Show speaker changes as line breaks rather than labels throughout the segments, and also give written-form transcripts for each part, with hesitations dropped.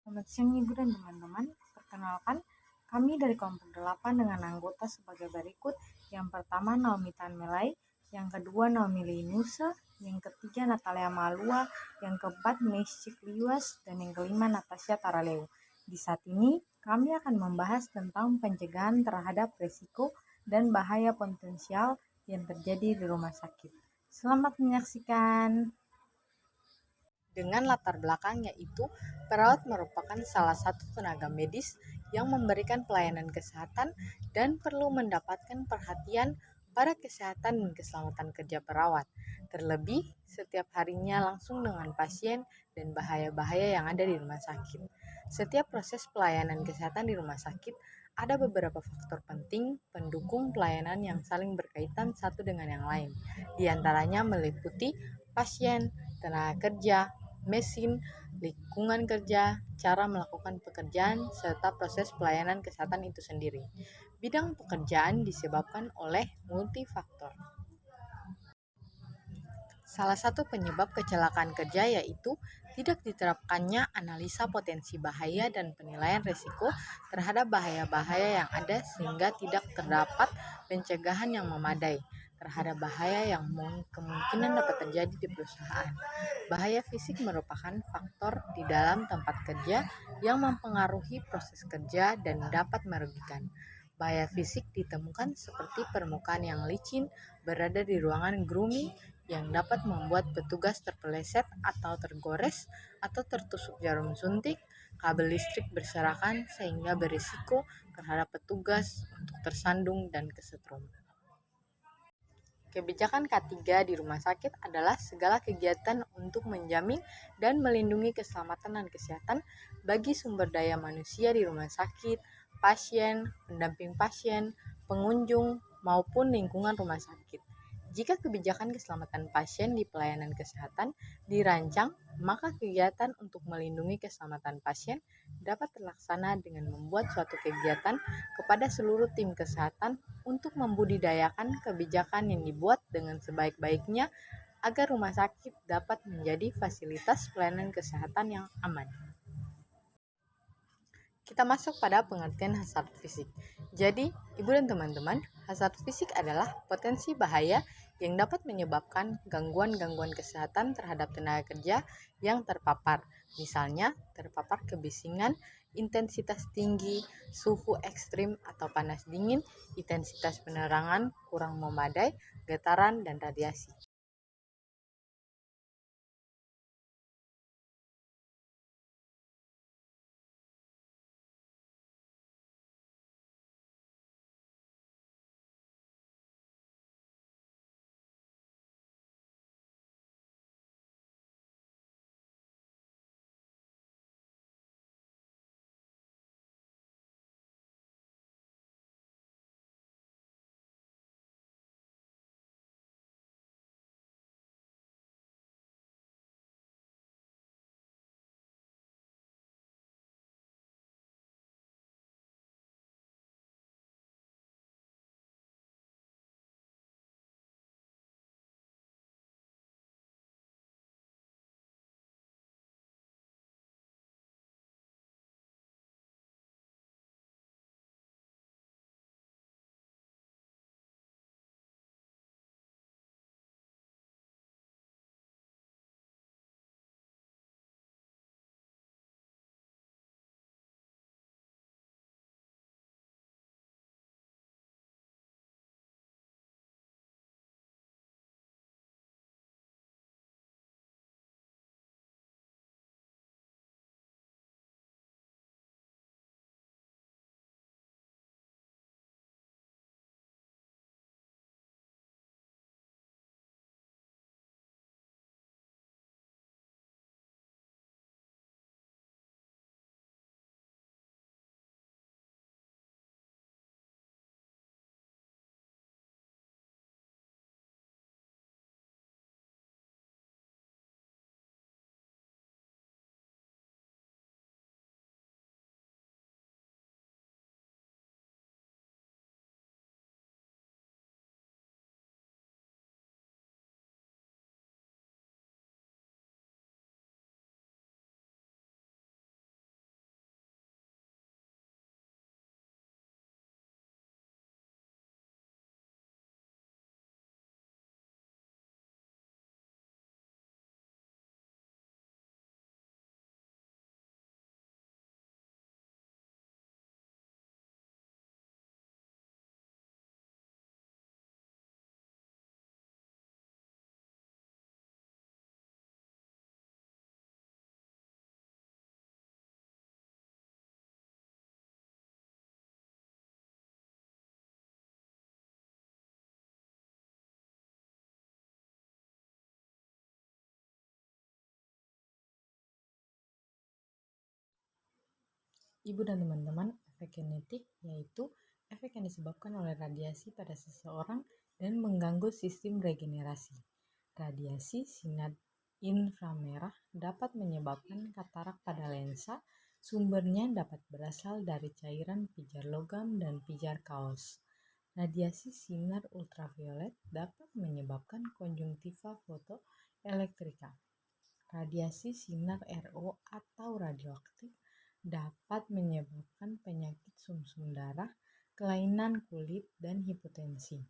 Selamat siang Ibu dan teman-teman. Perkenalkan, kami dari kelompok 8 dengan anggota sebagai berikut. Yang pertama Naomi Tanmelai, yang kedua Naomi Linusa, yang ketiga Natalia Malua, yang keempat Mesyik Liwas, dan yang kelima Natasha Taraleo. Di saat ini, kami akan membahas tentang pencegahan terhadap risiko dan bahaya potensial yang terjadi di rumah sakit. Selamat menyaksikan. Dengan latar belakang yaitu perawat merupakan salah satu tenaga medis yang memberikan pelayanan kesehatan dan perlu mendapatkan perhatian pada kesehatan dan keselamatan kerja perawat. Terlebih, setiap harinya langsung dengan pasien dan bahaya-bahaya yang ada di rumah sakit. Setiap proses pelayanan kesehatan di rumah sakit ada beberapa faktor penting pendukung pelayanan yang saling berkaitan satu dengan yang lain. Di antaranya meliputi pasien, tenaga kerja, mesin, lingkungan kerja, cara melakukan pekerjaan, serta proses pelayanan kesehatan itu sendiri. Bidang pekerjaan disebabkan oleh multifaktor. Salah satu penyebab kecelakaan kerja yaitu tidak diterapkannya analisa potensi bahaya dan penilaian risiko terhadap bahaya-bahaya yang ada sehingga tidak terdapat pencegahan yang memadai terhadap bahaya yang kemungkinan dapat terjadi di perusahaan. Bahaya fisik merupakan faktor di dalam tempat kerja yang mempengaruhi proses kerja dan dapat merugikan. Bahaya fisik ditemukan seperti permukaan yang licin berada di ruangan grooming yang dapat membuat petugas terpeleset atau tergores atau tertusuk jarum suntik, kabel listrik berserakan sehingga berisiko terhadap petugas untuk tersandung dan kesetrum. Kebijakan K3 di rumah sakit adalah segala kegiatan untuk menjamin dan melindungi keselamatan dan kesehatan bagi sumber daya manusia di rumah sakit, pasien, pendamping pasien, pengunjung, maupun lingkungan rumah sakit. Jika kebijakan keselamatan pasien di pelayanan kesehatan dirancang, maka kegiatan untuk melindungi keselamatan pasien dapat terlaksana dengan membuat suatu kegiatan kepada seluruh tim kesehatan untuk membudidayakan kebijakan yang dibuat dengan sebaik-baiknya agar rumah sakit dapat menjadi fasilitas pelayanan kesehatan yang aman. Kita masuk pada pengertian hazard fisik. Jadi, Ibu dan teman-teman, hazard fisik adalah potensi bahaya yang dapat menyebabkan gangguan-gangguan kesehatan terhadap tenaga kerja yang terpapar. Misalnya, terpapar kebisingan, intensitas tinggi, suhu ekstrim atau panas dingin, intensitas penerangan kurang memadai, getaran, dan radiasi. Ibu dan teman-teman, efek genetik yaitu efek yang disebabkan oleh radiasi pada seseorang dan mengganggu sistem regenerasi. Radiasi sinar inframerah dapat menyebabkan katarak pada lensa. Sumbernya dapat berasal dari cairan pijar logam dan pijar kaos. Radiasi sinar ultraviolet dapat menyebabkan konjungtiva fotoelektrika. Radiasi sinar RO atau radioaktif dapat menyebabkan penyakit sumsum darah, kelainan kulit, dan hipotensi.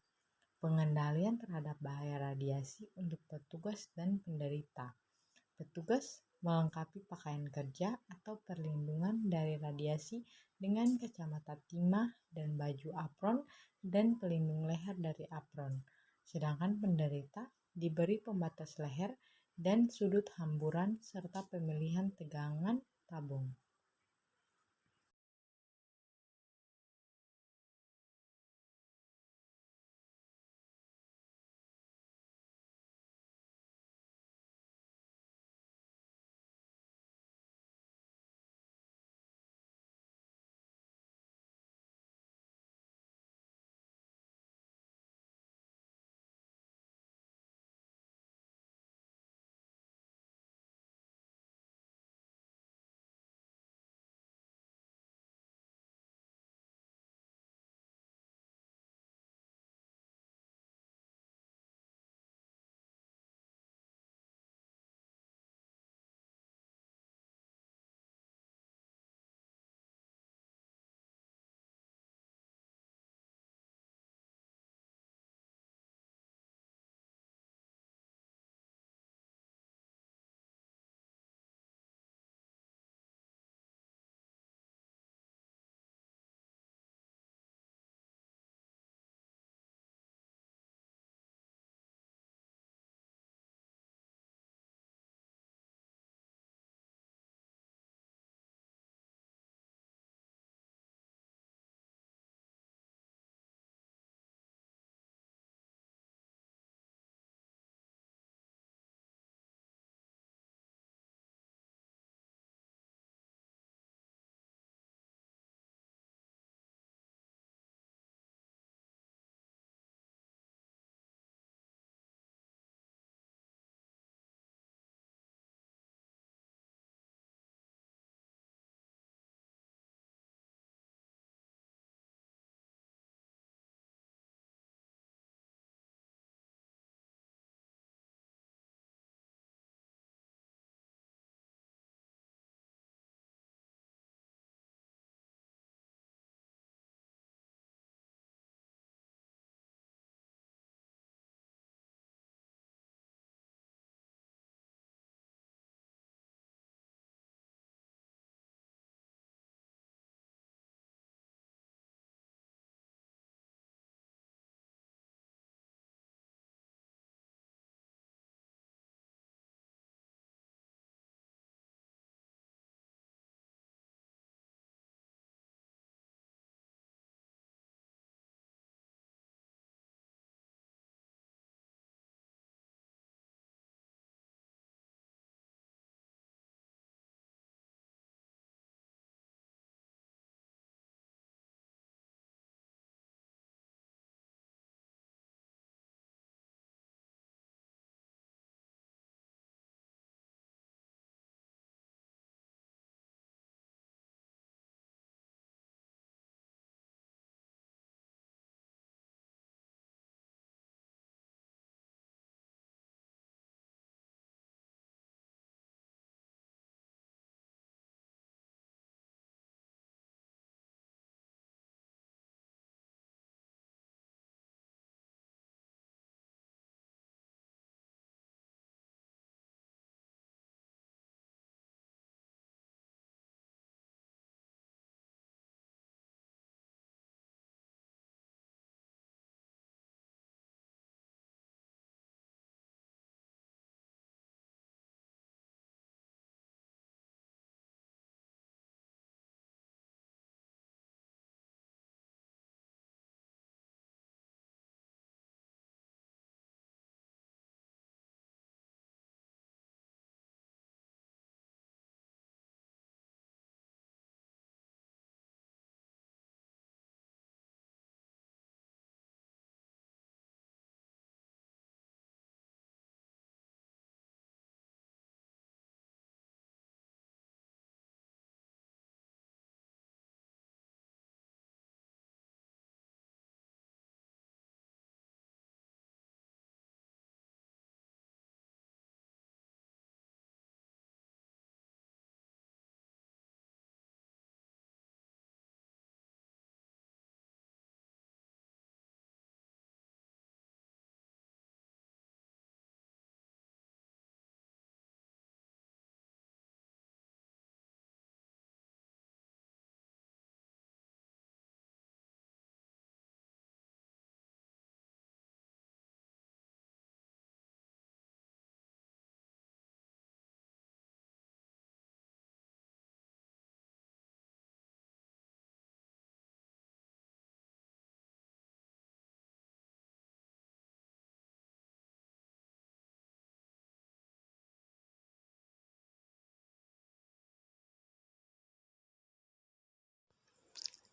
Pengendalian terhadap bahaya radiasi untuk petugas dan penderita. Petugas melengkapi pakaian kerja atau perlindungan dari radiasi dengan kacamata timah dan baju apron dan pelindung leher dari apron. Sedangkan penderita diberi pembatas leher dan sudut hamburan serta pemilihan tegangan tabung.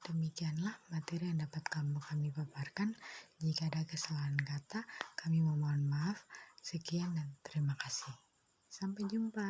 Demikianlah materi yang dapat kami paparkan. Jika ada kesalahan kata, kami memohon maaf. Sekian dan terima kasih. Sampai jumpa.